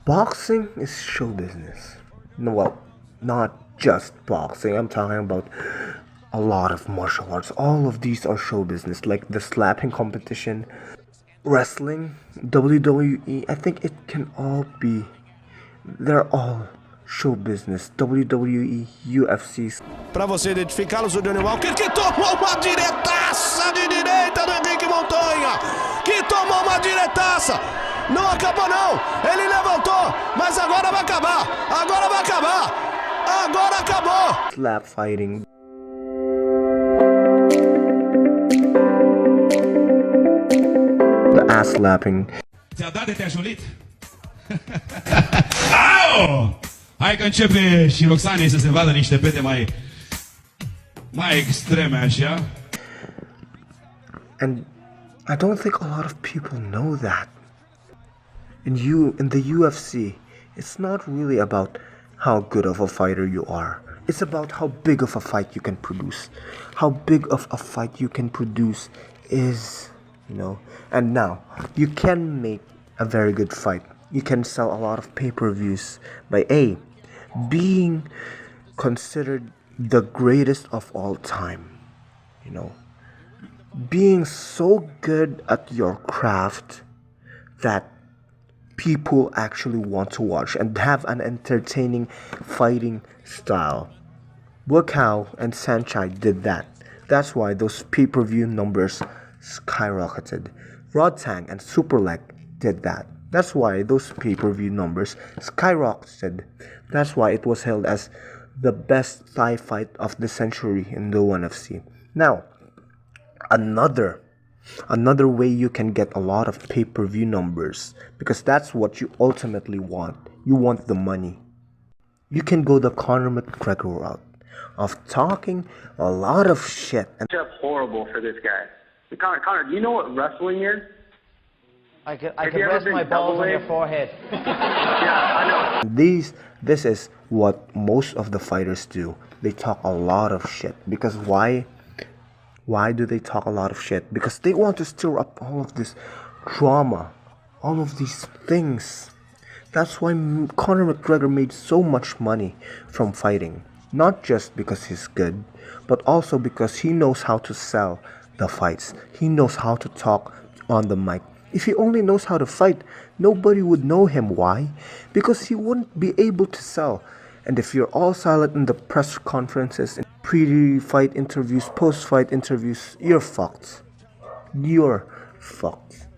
Boxing is show business. No, well, not just boxing. I'm talking about a lot of martial arts. All of these are show business, like the slapping competition, wrestling, WWE. I think it can all be. They're all show business. WWE, UFC. Para você identificá-los, o Johnny Walker, que tomou uma diretaça de direita do Henrique Montanha, que tomou uma diretaça, não acabou não, ele levantou, mas agora vai acabar, agora vai acabar, agora acabou. Slap fighting. The ass slapping. Ți-a dat de te-a julit? Au! Hai că începe și Roxanei să se vadă niște pete mai extreme așa. And I don't think a lot of people know that. In the UFC, it's not really about how good of a fighter you are. It's about how big of a fight you can produce. How big of a fight you can produce is, And now, you can make a very good fight. You can sell a lot of pay-per-views by being considered the greatest of all time. Being so good at your craft that people actually want to watch and have an entertaining fighting style. Look how and Sanchai did that. That's why those pay-per-view numbers skyrocketed. Rodtang and Superleg did that. That's why those pay-per-view numbers skyrocketed. That's why it was held as the best Thai fight of the century in the ONE FC. Now, another way you can get a lot of pay-per-view numbers, because that's what you ultimately want. You want the money. You can go the Conor McGregor route of talking a lot of shit. And horrible for this guy. Conor, do you know what wrestling is? I could rest my balls on your forehead. Yeah, I know. This is what most of the fighters do. They talk a lot of shit. Because why? Why do they talk a lot of shit? Because they want to stir up all of this drama, all of these things. That's why Conor McGregor made so much money from fighting. Not just because he's good, but also because he knows how to sell the fights. He knows how to talk on the mic. If he only knows how to fight, nobody would know him. Why? Because he wouldn't be able to sell. And if you're all silent in the press conferences, in pre-fight interviews, post-fight interviews, you're fucked. You're fucked.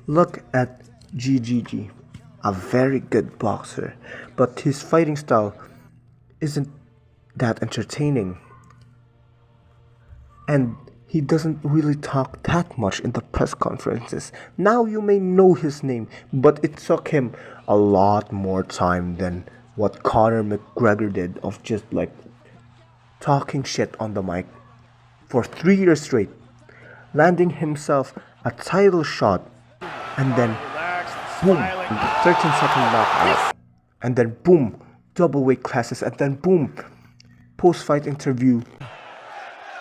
Look at GGG, a very good boxer, but his fighting style isn't that entertaining. And he doesn't really talk that much in the press conferences. Now you may know his name, but it took him a lot more time than what Conor McGregor did of just like talking shit on the mic for 3 years straight, landing himself a title shot, and then boom, 13-second knockout, and then boom, double weight classes, and then boom, post-fight interview.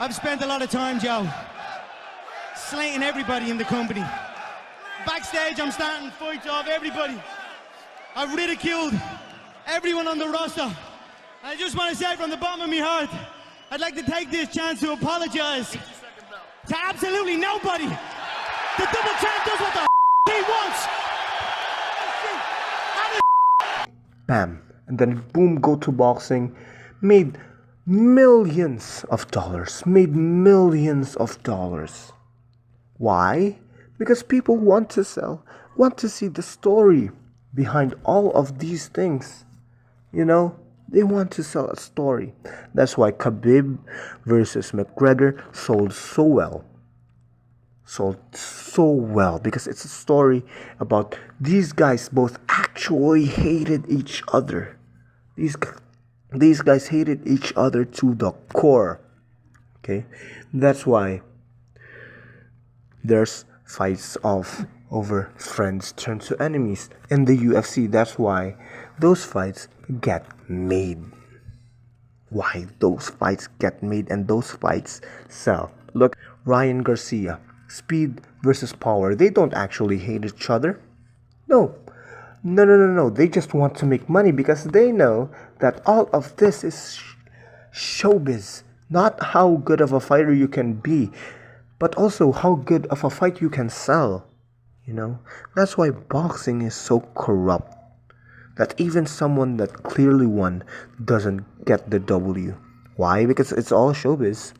I've spent a lot of time, Joe, slating everybody in the company. Backstage, I'm starting fights off everybody. I've ridiculed everyone on the roster. I just want to say from the bottom of my heart, I'd like to take this chance to apologize to absolutely nobody. The double champ does what the he wants. Bam. And then boom, go to boxing. Made millions of dollars. Why? Because people want to sell, want to see the story behind all of these things. They want to sell a story. That's why Khabib versus McGregor sold so well. Because it's a story about these guys both actually hated each other. These guys hated each other to the core. Okay? That's why there's fights over friends turn to enemies in the UFC. That's why those fights get made. Why those fights get made and those fights sell. Look, Ryan Garcia, speed versus power. They don't actually hate each other. No, No, no, no, no. They just want to make money because they know that all of this is showbiz. Not how good of a fighter you can be, but also how good of a fight you can sell. You know? That's why boxing is so corrupt. That even someone that clearly won doesn't get the W. Why? Because it's all showbiz.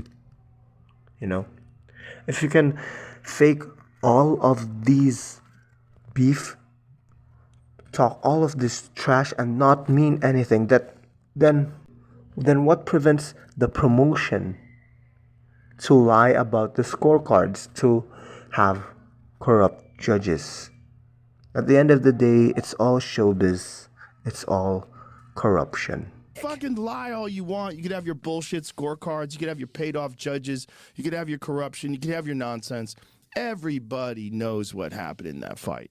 You know? If you can fake all of these beef, talk all of this trash and not mean anything, that then what prevents the promotion to lie about the scorecards, to have corrupt judges? At the end of the day, it's all showbiz. It's all corruption. Fucking lie all you want. You could have your bullshit scorecards. You could have your paid off judges. You could have your corruption. You could have your nonsense. Everybody knows what happened in that fight.